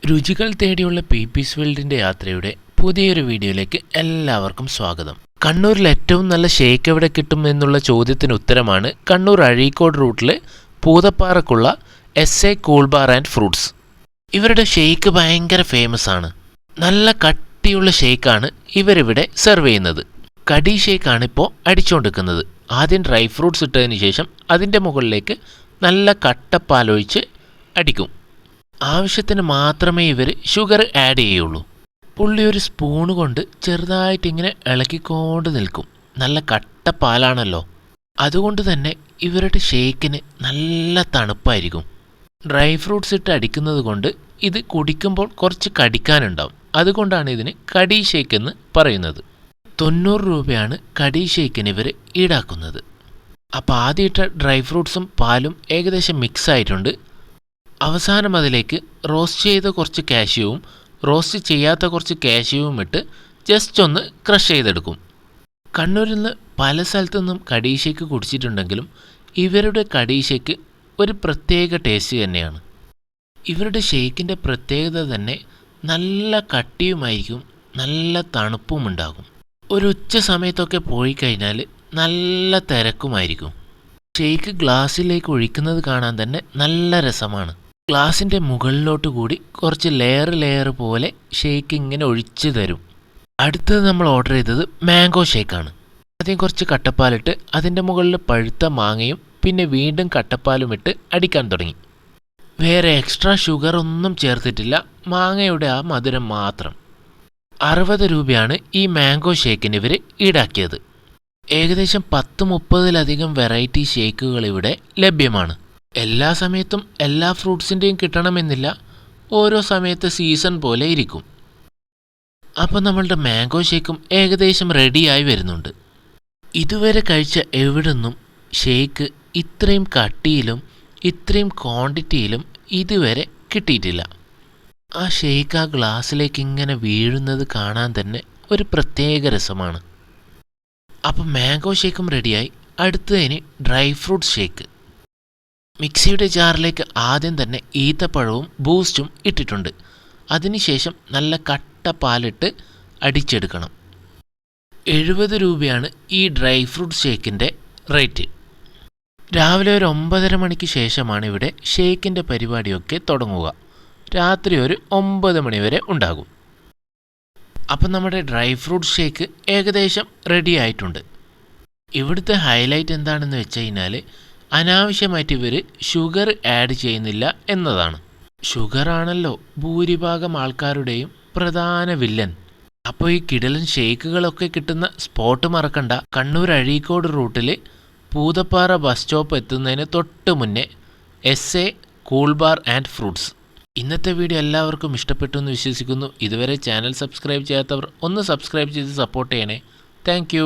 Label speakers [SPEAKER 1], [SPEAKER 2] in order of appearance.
[SPEAKER 1] രുചികൾ തേടിയുള്ള പീപ്പീസ് വേൾഡിൻ്റെ യാത്രയുടെ പുതിയൊരു വീഡിയോയിലേക്ക് എല്ലാവർക്കും സ്വാഗതം. കണ്ണൂരിൽ ഏറ്റവും നല്ല ഷേക്ക് എവിടെ കിട്ടും എന്നുള്ള ചോദ്യത്തിന് ഉത്തരമാണ് കണ്ണൂർ അഴീക്കോട് റൂട്ടിൽ പൂതപ്പാറക്കുള്ള S.A കൂൾബാർ ആൻഡ് ഫ്രൂട്ട്സ്. ഇവരുടെ ഷേക്ക് ഭയങ്കര ഫേമസ് ആണ്. നല്ല കട്ടിയുള്ള ഷേക്കാണ് ഇവരിവിടെ സെർവ് ചെയ്യുന്നത്. കടി ഷേക്കാണ് ഇപ്പോൾ അടിച്ചുകൊണ്ടിരിക്കുന്നത്. ആദ്യം ഡ്രൈ ഫ്രൂട്ട്സ് ഇട്ടതിന് ശേഷം അതിൻ്റെ മുകളിലേക്ക് നല്ല കട്ടപ്പാലൊഴിച്ച് അടിക്കും. ആവശ്യത്തിന് മാത്രമേ ഇവർ ഷുഗർ ആഡ് ചെയ്യുള്ളൂ. പുള്ളി ഒരു സ്പൂണ് കൊണ്ട് ചെറുതായിട്ട് ഇങ്ങനെ ഇളക്കിക്കൊണ്ട് നിൽക്കും. നല്ല കട്ട പാലാണല്ലോ, അതുകൊണ്ട് തന്നെ ഇവരുടെ ഷേക്കിന് നല്ല തണുപ്പായിരിക്കും. ഡ്രൈ ഫ്രൂട്ട്സ് ഇട്ട് അടിക്കുന്നത് കൊണ്ട് ഇത് കുടിക്കുമ്പോൾ കുറച്ച് കടിക്കാനുണ്ടാവും. അതുകൊണ്ടാണ് ഇതിന് കടി ഷേക്ക് എന്ന് പറയുന്നത്. 90 രൂപയാണ് കടി ഷേക്കിന് ഇവർ ഈടാക്കുന്നത്. അപ്പോൾ ആദ്യം ഇട്ട ഡ്രൈ ഫ്രൂട്ട്സും പാലും ഏകദേശം മിക്സ് ആയിട്ടുണ്ട്. അവസാനം അതിലേക്ക് റോസ്റ്റ് ചെയ്ത കുറച്ച് കാഷ്യൂവും റോസ്റ്റ് ചെയ്യാത്ത കുറച്ച് കാഷ്യൂവും ഇട്ട് ജസ്റ്റ് ഒന്ന് ക്രഷ് ചെയ്തെടുക്കും. കണ്ണൂരിൽ നിന്ന് പല സ്ഥലത്തു നിന്നും കടി ഷേക്ക് കുടിച്ചിട്ടുണ്ടെങ്കിലും ഇവരുടെ കടി ഷേക്ക് ഒരു പ്രത്യേക ടേസ്റ്റ് തന്നെയാണ്. ഇവരുടെ ഷേക്കിൻ്റെ പ്രത്യേകത തന്നെ നല്ല കട്ടിയുമായിരിക്കും, നല്ല തണുപ്പും ഉണ്ടാകും. ഒരു ഉച്ച സമയത്തൊക്കെ പോയി കഴിഞ്ഞാൽ നല്ല തിരക്കുമായിരിക്കും. ഷേക്ക് ഗ്ലാസ്സിലേക്ക് ഒഴിക്കുന്നത് കാണാൻ തന്നെ നല്ല രസമാണ്. ഗ്ലാസിൻ്റെ മുകളിലോട്ട് കൂടി കുറച്ച് ലെയർ പോലെ ഷേക്ക് ഇങ്ങനെ ഒഴിച്ച് തരും. അടുത്തത് നമ്മൾ ഓർഡർ ചെയ്തത് മാംഗോ ഷേക്കാണ്. ആദ്യം കുറച്ച് കട്ടപ്പാലിട്ട് അതിൻ്റെ മുകളിൽ പഴുത്ത മാങ്ങയും പിന്നെ വീണ്ടും കട്ടപ്പാലും ഇട്ട് അടിക്കാൻ തുടങ്ങി. വേറെ എക്സ്ട്രാ ഷുഗർ ഒന്നും ചേർത്തിട്ടില്ല, മാങ്ങയുടെ ആ മധുരം മാത്രം. 60 രൂപയാണ് ഈ മാംഗോ ഷേക്കിന് ഇവർ ഈടാക്കിയത്. ഏകദേശം 10-30-ലധികം വെറൈറ്റി ഷേക്കുകൾ ഇവിടെ ലഭ്യമാണ്. എല്ലാ സമയത്തും എല്ലാ ഫ്രൂട്ട്സിൻ്റെയും കിട്ടണമെന്നില്ല, ഓരോ സമയത്ത് സീസൺ പോലെ ഇരിക്കും. അപ്പോൾ നമ്മളുടെ മാംഗോ ഷേക്കും ഏകദേശം റെഡിയായി വരുന്നുണ്ട്. ഇതുവരെ കഴിച്ച എവിടുന്നും ഷേക്ക് ഇത്രയും കട്ടിയിലും ഇത്രയും ക്വാണ്ടിറ്റിയിലും ഇതുവരെ കിട്ടിയിട്ടില്ല. ആ ഷേക്ക് ആ ഗ്ലാസ്സിലേക്ക് ഇങ്ങനെ വീഴുന്നത് കാണാൻ തന്നെ ഒരു പ്രത്യേക രസമാണ്. അപ്പം മാംഗോ ഷേക്കും റെഡിയായി. അടുത്തതിന് ഡ്രൈ ഫ്രൂട്ട് ഷേക്ക്. മിക്സിയുടെ ജാറിലേക്ക് ആദ്യം തന്നെ ഈത്തപ്പഴവും ബൂസ്റ്റും ഇട്ടിട്ടുണ്ട്. അതിനുശേഷം നല്ല കട്ട പാലിട്ട് അടിച്ചെടുക്കണം. 70 രൂപയാണ് ഈ ഡ്രൈ ഫ്രൂട്ട് ഷേക്കിൻ്റെ റേറ്റ്. രാവിലെ ഒരു 9:30 മണിക്ക് ശേഷമാണ് ഇവിടെ ഷേക്കിൻ്റെ പരിപാടിയൊക്കെ തുടങ്ങുക. രാത്രി ഒരു 9 മണി വരെ ഉണ്ടാകും. അപ്പം നമ്മുടെ ഡ്രൈ ഫ്രൂട്ട് ഷേക്ക് ഏകദേശം റെഡി ആയിട്ടുണ്ട്. ഇവിടുത്തെ ഹൈലൈറ്റ് എന്താണെന്ന് വെച്ച് കഴിഞ്ഞാൽ അനാവശ്യമായിട്ട് ഇവർ ഷുഗർ ആഡ് ചെയ്യുന്നില്ല എന്നതാണ്. ഷുഗറാണല്ലോ ഭൂരിഭാഗം ആൾക്കാരുടെയും പ്രധാന വില്ലൻ. അപ്പോൾ ഈ കിടലൻ ഷേക്കുകളൊക്കെ കിട്ടുന്ന സ്പോട്ട് മറക്കണ്ട. കണ്ണൂർ അഴീക്കോട് റൂട്ടിൽ പൂതപ്പാറ ബസ് സ്റ്റോപ്പ് എത്തുന്നതിന് തൊട്ട് മുന്നേ S.A കൂൾബാർ ആൻഡ് ഫ്രൂട്ട്സ്. ഇന്നത്തെ വീഡിയോ എല്ലാവർക്കും ഇഷ്ടപ്പെട്ടു എന്ന് വിശ്വസിക്കുന്നു. ഇതുവരെ ചാനൽ സബ്സ്ക്രൈബ് ചെയ്യാത്തവർ ഒന്ന് സബ്സ്ക്രൈബ് ചെയ്ത് സപ്പോർട്ട് ചെയ്യണേ. താങ്ക്